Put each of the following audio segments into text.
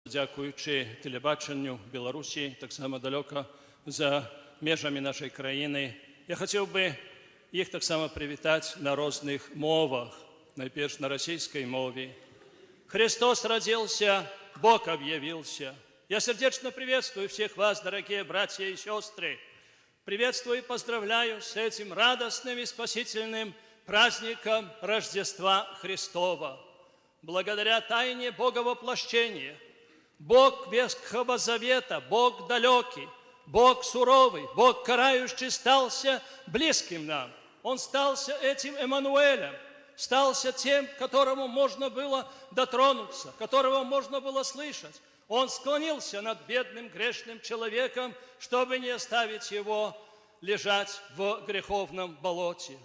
Дякуючи телебаченню Білорусі, так само далеко за межами нашої країни, я хотів би їх так само привітати на різних мовах, найперше на російській мові. Христос родился, Бог объявился. Я сердечно приветствую всех вас, дорогие братья и сестры. Приветствую и поздравляю с этим радостным и спасительным праздником Рождества Христова. Благодаря тайне Боговоплощения, Бог Ветхого Завета, Бог далекий, Бог суровый, Бог карающий стался близким нам. Он стался этим Эммануэлем, стался тем, которому можно было дотронуться, которого можно было слышать. Он склонился над бедным грешным человеком, чтобы не оставить его лежать в греховном болоте.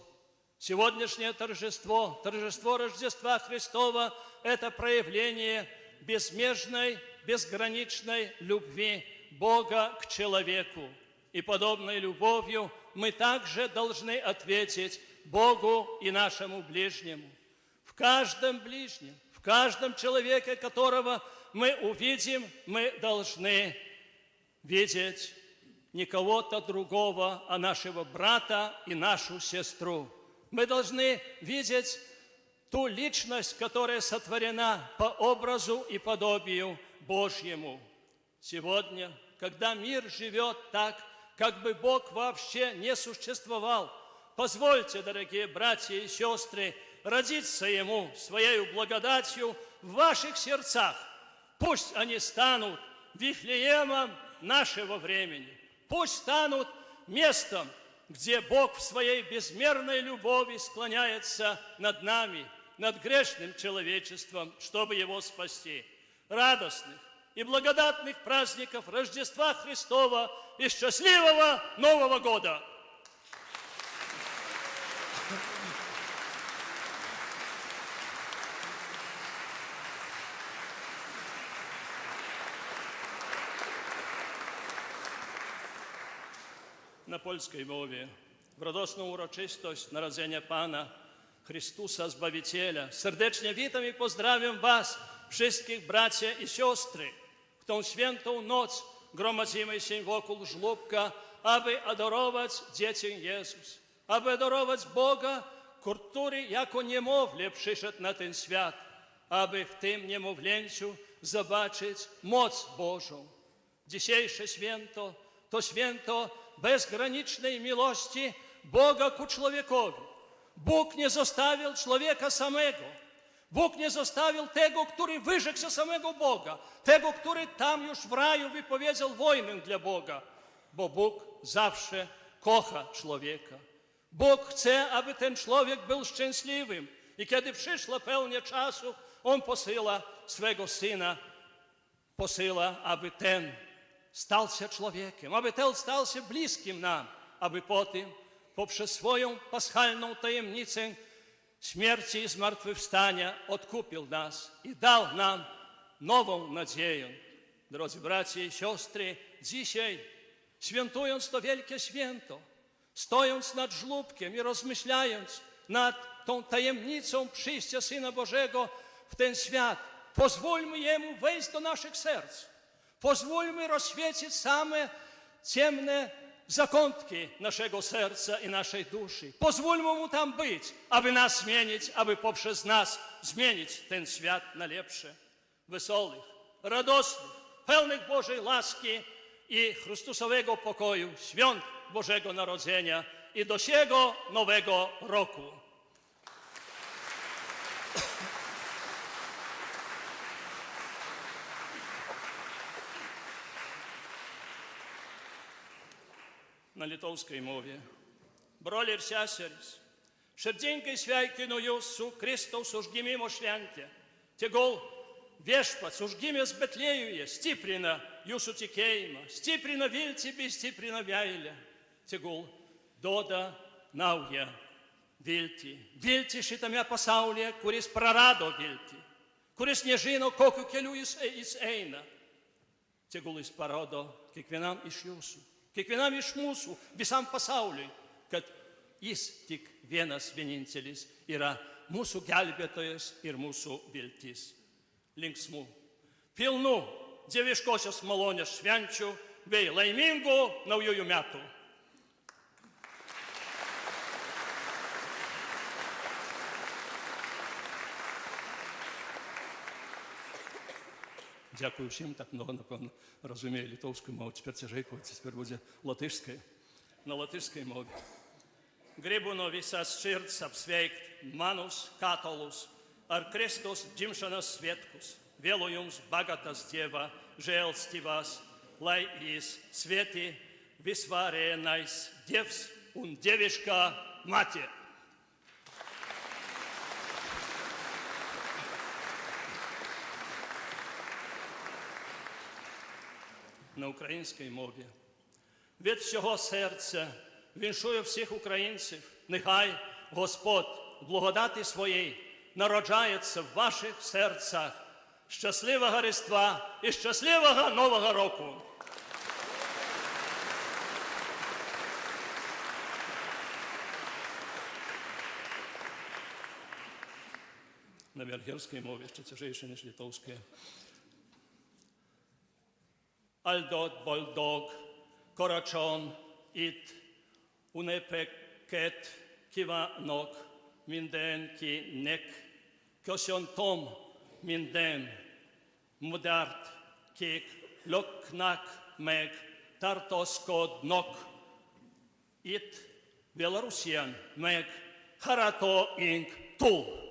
Сегодняшнее торжество, торжество Рождества Христова – это проявление безмежной, безграничной любви Бога к человеку. И подобной любовью мы также должны ответить Богу и нашему ближнему. В каждом ближнем, в каждом человеке, которого мы увидим, мы должны видеть не кого-то другого, а нашего брата и нашу сестру. Мы должны видеть ту личность, которая сотворена по образу и подобию Божьему. Сегодня, когда мир живет так, как бы Бог вообще не существовал, позвольте, дорогие братья и сестры, родиться Ему своей благодатью в ваших сердцах. Пусть они станут Вифлеемом нашего времени. Пусть станут местом, где Бог в своей безмерной любови склоняется над нами, над грешным человечеством, чтобы его спасти. Радостных и благодатных праздников Рождества Христова и счастливого Нового года! Na polskiej mowie w radosną uroczystość Narodzenia Pana Chrystusa Zbawiciela serdecznie witam i pozdrawiam was, wszystkich bracia i siostry. W tą świętą noc gromadzimy się wokół żłóbka, aby adorować dziecię Jezus, aby adorować Boga, który jako niemowlę przyszedł na ten świat, aby w tym niemowlęciu zobaczyć moc Bożą. Dzisiejsze święto to święto bezgranicznej miłości Boga ku człowiekowi. Bóg nie zostawił człowieka samego. Bóg nie zostawił tego, który wyrzekł się samego Boga, tego, który tam już w raju wypowiedział wojnę dla Boga, bo Bóg zawsze kocha człowieka. Bóg chce, aby ten człowiek był szczęśliwym i kiedy przyszła pełnia czasów, On posyła swego Syna, aby ten stał się człowiekiem, aby ten stał się bliskim nam, aby potem poprzez swoją paschalną tajemnicę śmierci i zmartwychwstania odkupił nas i dał nam nową nadzieję. Drodzy bracia i siostry, dzisiaj, świętując to wielkie święto, stojąc nad żłóbkiem i rozmyślając nad tą tajemnicą przyjścia Syna Bożego w ten świat, pozwólmy Jemu wejść do naszych serc. Pozwólmy rozświecić same ciemne zakątki naszego serca i naszej duszy. Pozwólmy Mu tam być, aby nas zmienić, aby poprzez nas zmienić ten świat na lepsze. Wesołych, radosnych, pełnych Bożej łaski i Chrystusowego pokoju, świąt Bożego Narodzenia i do siego nowego roku. На литовской мове. Бролі ir seserys, širdingai sveikinu jūs su Kristaus užgimimo švente. Tegul viešpats užgimęs Betliejuje stiprina jūsų tikėjimą, stiprina viltį bei stiprina meilę. Tegul duoda naują viltį. Viltį šitame pasaulyje, kuris prarado viltį, kuris nežino, kokiu keliu jis eina. Tegul jis parodo kiekvienam iš jūsų, kiekvienam iš mūsų, visam pasauliui, kad jis tik vienas vienintelis yra mūsų gelbėtojas ir mūsų viltis. Linksmų, pilnų dziewiszkosia smolonia święciu, wej lejmingu na ujuju miatu. Дякую всім, так много, напевно, розуміє литовську мову. Тепер це жайкується, тепер буде латишською. На латишській мові. Gribu no visas sirds apsveikt manus katolus ar Kristus dzimšanas svētkus. Vēlu jums bagatas Dieva žēlstības, lai jis svētī visvarēnais Dievs un dieviškā mate. На українській мові. Від всього серця віншую всіх українців. Нехай Господь благодаті своєї народжається в ваших серцях. Щасливого Різдва і щасливого Нового року! На венгерській мові ще тяжіше, ніж литовське. Aldot boldog, korachon, it, unepeket, kivanok, mindenki nek, köszöntöm minden modert, kik löknek meg tartózkodnak itt Belarusian, meg határaink túl.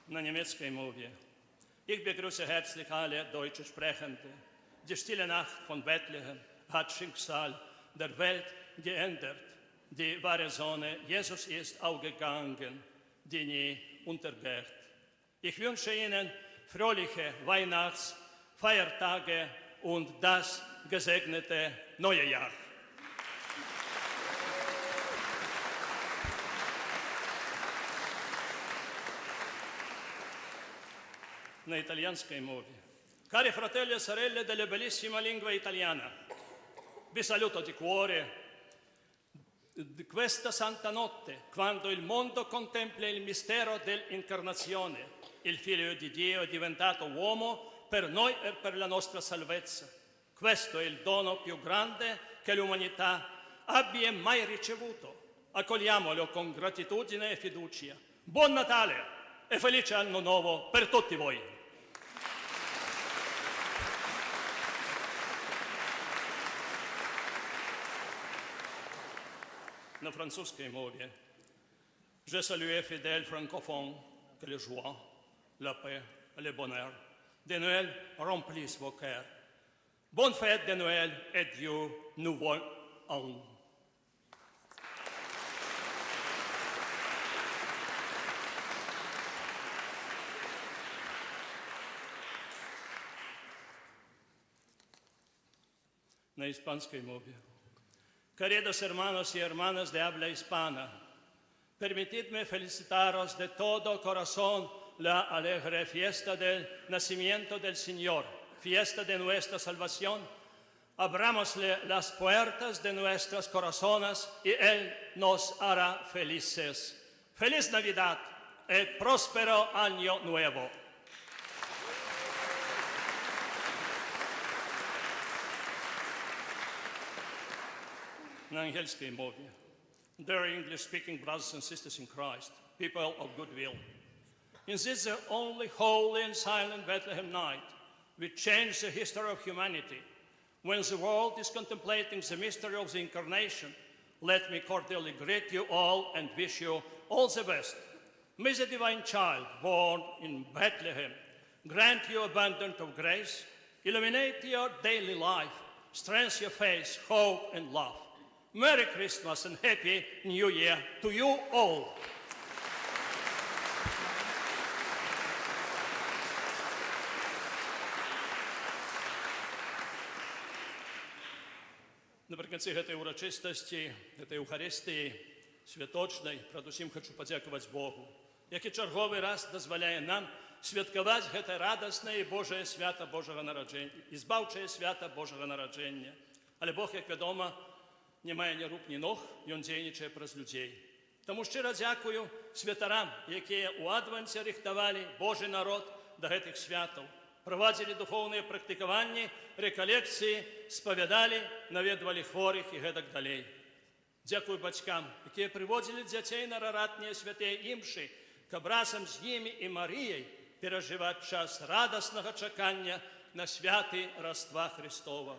На немецkiej mowie. Ich begrüße herzlich alle Deutsche Sprechende. Die stille Nacht von Bethlehem hat Schicksal der Welt geändert. Die wahre Sonne Jesus ist aufgegangen, die nie untergeht. Ich wünsche Ihnen fröhliche Weihnachtsfeiertage und das gesegnete neue Jahr. На італійській мові. Cari fratelli e sorelle della bellissima lingua italiana, vi saluto di cuore di questa santa notte, quando il mondo contempla il mistero dell'incarnazione. Il Figlio di Dio è diventato uomo per noi e per la nostra salvezza. Questo è il dono più grande che l'umanità abbia mai ricevuto. Accogliamolo con gratitudine e fiducia. Buon Natale e felice anno nuovo per tutti voi! На французской мове. Je salue fidèles francophones, que la joie, la paix et le bonheur de Noël remplissent vos cœurs. Bonne fête de Noël et Dieu nouveau an. На испанской мове. Queridos hermanos y hermanas de habla hispana, permitidme felicitaros de todo corazón la alegre fiesta del nacimiento del Señor, fiesta de nuestra salvación. Abrámosle las puertas de nuestros corazones y Él nos hará felices. Feliz Navidad y próspero año nuevo. На английской мове. Dear English-speaking brothers and sisters in Christ, people of goodwill. In this only holy and silent Bethlehem night, we change the history of humanity. When the world is contemplating the mystery of the Incarnation, let me cordially greet you all and wish you all the best. May the divine child born in Bethlehem grant you abundance of grace, illuminate your daily life, strengthen your faith, hope, and love. Merry Christmas and Happy New Year to you all. Наприкінці этой урочистості, этой Евхаристії святочної, передусім хочу подякувати Богу, який черговий раз дозволяє нам святкувати це радісне і Боже свято Божого народження, і збавче свято Божого народження. Але Бог, як відомо, не мае ні рук, ні ног, ён дзейнічае праз людзей. Таму шчыра дзякую святарам, якія ў адванце рыхтавалі Божы народ да гэтых святаў, правадзілі духоўныя практыкаванні, рэкалекцыі, спавядалі, наведвалі хворых і гэтак далей. Дзякую бацькам, якія прыводзілі дзяцей на раратныя святыя імшы, каб разам з імі і Марыяй перажываць час радаснага чакання на святы Раства Христова.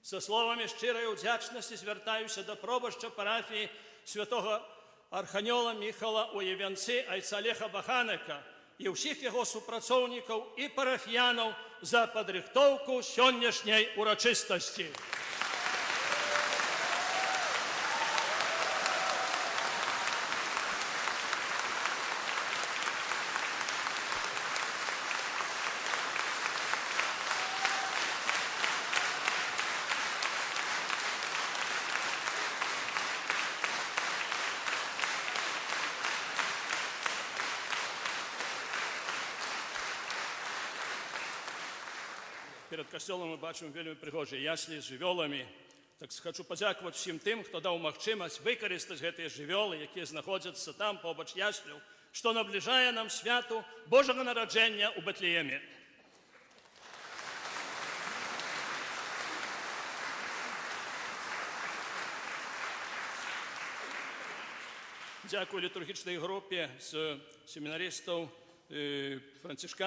Са словамі шчырай удзячнасці звяртаюся да пробашча парафіі святого арханёла Міхала ў Євянцы айца Леха Баханека і ўсіх яго супрацоўнікаў і парафіянаў за падрыхтоўку сённяшняй урачыстасці. Перед касцёлам мы бачым вельмі прыгожыя яслі з жывёламі. Так хочу падзякаваць усім тым, хто даў магчымасць выкарыстаць гэтыя жывёлы, якія знаходзяцца там побач ясляў, што набліжае нам святу Божага нараджэння ў Бэтлееме. Дзякую літургічнай групе з семінарыстаў францішканцаў.